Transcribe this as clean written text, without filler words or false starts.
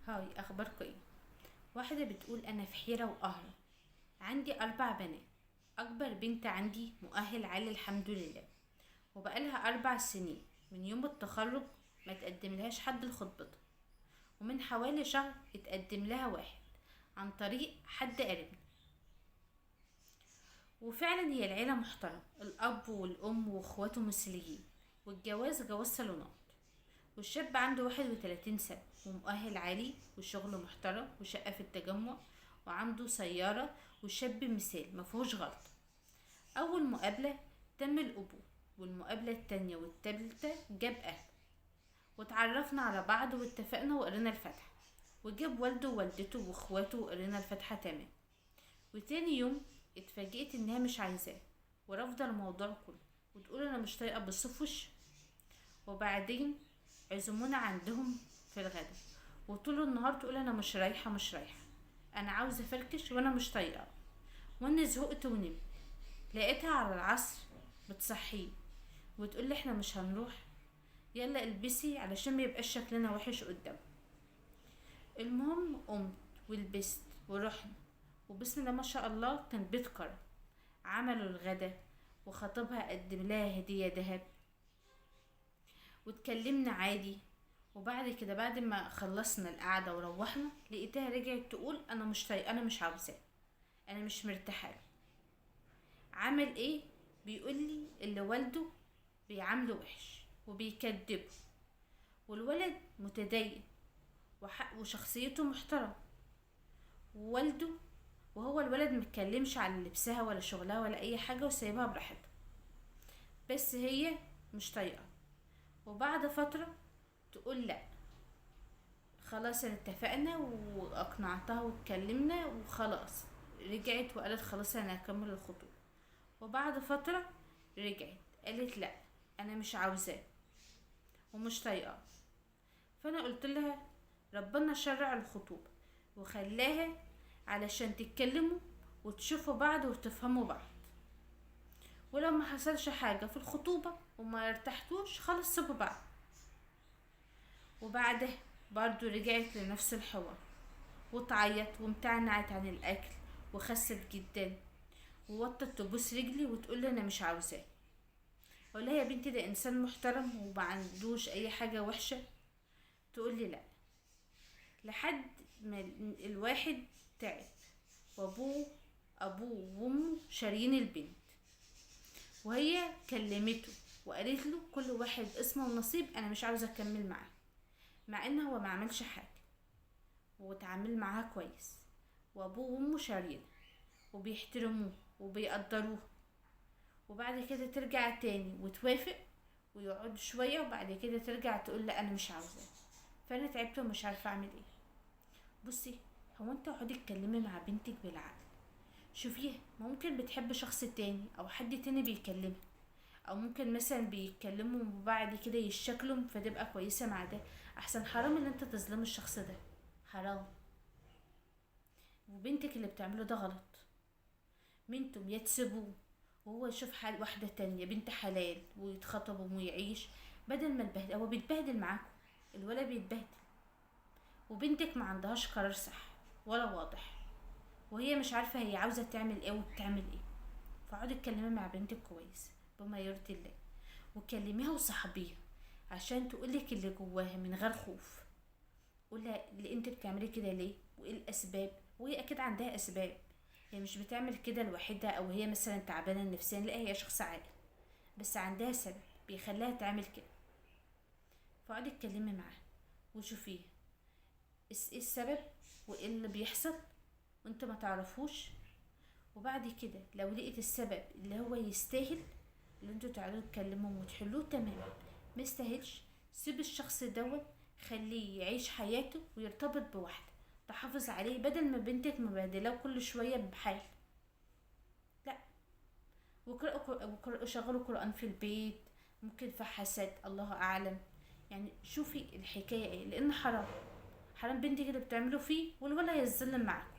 هاي، اخباركم ايه؟ واحدة بتقول انا في حيرة وقهرة. عندي 4 بنات. اكبر بنت عندي مؤهل عالي الحمد لله، وبقالها 4 سنين من يوم التخرج ما تقدم لهاش حد لخطبتها. ومن حوالي شهر اتقدم لها واحد عن طريق حد قريبنا. وفعلا هي العيلة محترمة، الاب والام واخواته مثليين، والجواز جواز صالونات. والشاب عنده 31 سنة ومؤهل عالي وشغله محترم وشقة في التجمع وعنده سيارة، وشاب مثال مفيهوش غلط. أول مقابلة تم القبول، والمقابلة التانية والتالتة جاب أهله، واتعرفنا على بعض واتفقنا وقرينا الفاتحة، وجاب والده ووالدته واخواته وقرينا الفاتحة تمام. وتاني يوم اتفاجئت انها مش عايزاه ورافضة الموضوع كله، وتقول انا مش طايقة ابص في وشه. وبعدين عزمونا عندهم في الغدا، وطول النهار تقول انا مش رايحه مش رايحه، انا عاوزه افركش وانا مش طايقه. وانا زهقت ونمت. لقيتها على العصر بتصحيه وتقول لي احنا مش هنروح، يلا البسي علشان ما يبقاش شكلنا وحش قدام. المهم قمت ولبست ورحنا، وبسم الله ما شاء الله كان بيت كرم. عملوا الغدا، وخطيبها قدم لها هديه دهب، واتكلمنا عادي. وبعد كده بعد ما خلصنا القعدة وروحنا لقيتها رجعت تقول انا مش طايقة، انا مش عاوزاه، انا مش مرتاحة له. عمل ايه؟ بيقول لي اللي والده بيعامله وحش وبيكدبه، والولد متدين وشخصيته محترم، ووالده وهو الولد متكلمش على لبسها ولا شغلها ولا اي حاجة وسايبها براحتها، بس هي مش طايقة. وبعد فترة تقول لا، خلاص اتفقنا واقنعتها واتكلمنا وخلاص. رجعت وقالت خلاص انا هكمل الخطوبة. وبعد فترة رجعت قالت لا، انا مش عاوزاه ومش طايقاه. فانا قلت لها ربنا شرع الخطوبة وخلاها علشان تتكلموا وتشوفوا بعض وتفهموا بعض، ولو ما حصلش حاجة في الخطوبة وما ارتحتوش خلاص سيبوا بعض. وبعدها برضو رجعت لنفس الحوار وتعيط وامتنعت عن الاكل وخست جدا، ووطت تبوس رجلي وتقول لي انا مش عاوزاه. اقول لها يا بنتي ده انسان محترم وما عندوش اي حاجه وحشه. تقول لي لا. لحد ما الواحد تعب، ابوه وامه شاريين البنت، وهي كلمته وقالت له كل واحد اسمه ونصيب، انا مش عاوزه اكمل معاه، مع ان هو ما عملش حاجه وتعامل معاها كويس، وابوه وامه شارين وبيحترموه وبيقدروه. وبعد كده ترجع تاني وتوافق ويقعد شوية، وبعد كده ترجع تقول لا انا مش عاوزاه. فانا تعبت ومش عارفة اعمل ايه. بصي، هو انت اقعدي اتكلمي مع بنتك بالعقل، شوفيها ممكن بتحب شخص تاني او حد تاني بيكلمها، او ممكن مثلا بيتكلموا وبعد كده يشكلوا فتبقى كويسة مع ده. احسن حرام ان انت تظلم الشخص ده، حرام. وبنتك اللي بتعمله ده غلط. منتم يا تسيبوه وهو يشوف حال واحدة تانية بنت حلال ويتخطبوا ويعيش، بدل ما البهدل هو بيتبهدل معاكم، الولا بيتبهدل. وبنتك ما عندهاش قرار صح ولا واضح، وهي مش عارفة هي عاوزة تعمل ايه وبتعمل ايه. فاقعدي اتكلمي مع بنتك كويس بما يرضي الله، وكلميها وصاحبيها عشان تقولك اللي جواها من غير خوف. قولها اللي انت بتعملي كده ليه وايه الاسباب، وهي اكيد عندها اسباب. هي مش بتعمل كده لوحدها او هي مثلا تعبانه نفسيا، لا هي شخص عاقل بس عندها سبب بيخليها تعمل كده. فاقعدي اتكلمي معاها وشوفيه ايه السبب وايه اللي بيحصل وانت ما تعرفوش. وبعد كده لو لقيت السبب اللي هو يستاهل اللي انتوا تقعدوا تتكلموا وتحلوه تمام، ما يستاهلش سيب الشخص دوت، خليه يعيش حياته ويرتبط بواحدة تحافظ عليه، بدل ما بنتك مبهدلاه كل شوية بحال. لا. وشغلوا قرآن في البيت، ممكن في حسد الله أعلم. يعني شوفي الحكاية ايه، لأن حرام، حرام بنتك اللي بتعمله فيه والولا يتظلم معاك.